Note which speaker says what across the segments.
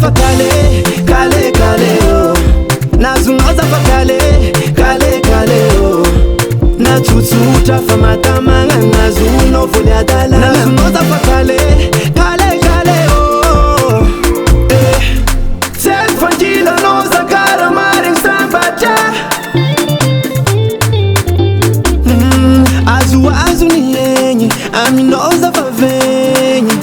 Speaker 1: fa kale, kale kale oh. Nazunoza fa kale, kale kale oh. Natutsuta fa matamanga nazuno vule adala. Nazunoza fa kale, kale kale oh. Selfangila noza kara maring sambacha. Azu azu ni yenye, aminoza fa venye.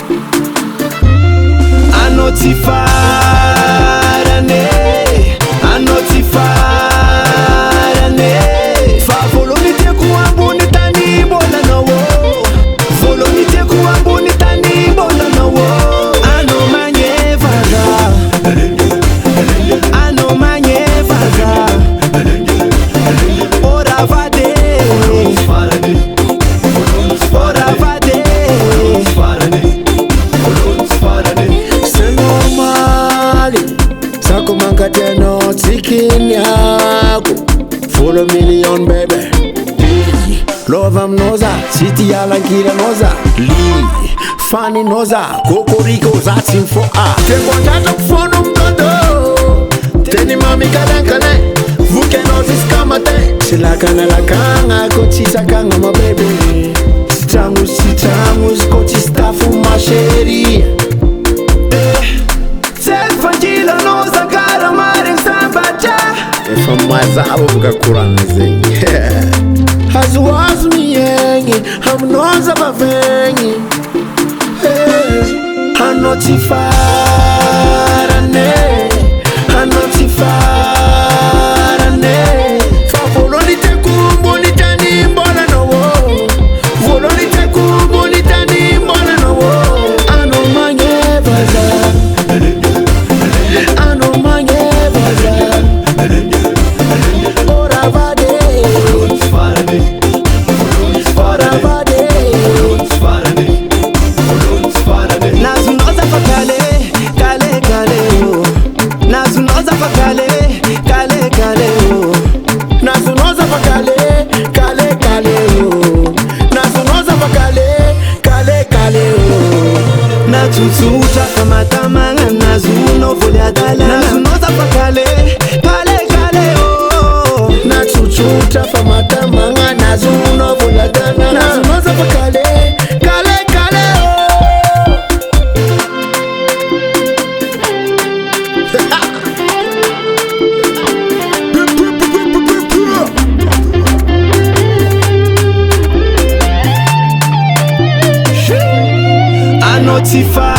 Speaker 1: Anotifarane, anotifarane. Fa volonite kuambu nitani bola no wo. Volonite kuambu nitani bola no wo. Ano manye vaga, ano manye vaga. Ora vade, ora vade. Sako mankateno tsikin yako. Full of million baby. Love am noza, city alankira noza. Lee, funny noza, kokoriko zatsin for a. Tengo andato kufono mtoto. Teni mami kalankale, vuke nozis kamate. Silakana lakanga, kochisa kanga my baby. Sitrangus, kochistafu masheri. Selfangila noza kara maring sambacha. Efa mazabo buka kuranze. Hazuazu miyengi, hamnoza bavengi. Hanotifarane, hanotifarane. Fa volonite kumbu nitani mbola no wo. Volonite kumbu nitani mbola no wo. Ano manye baza, ano manye baza. Ora vade, ora vade. Nazunoza fa kale, kale kale oh. Nazunoza fa kale, kale kale oh. Nazunoza fa kale, kale kale oh. Nazunoza fa kale, kale kale oh. Natutsuta fa matamanga nazuno vule adala. Nazunoza fa kale, kale kale oh. Natutsuta fa matamanga nazuno vule adala. Nazunoza fa kale, kale kale oh. Anotifa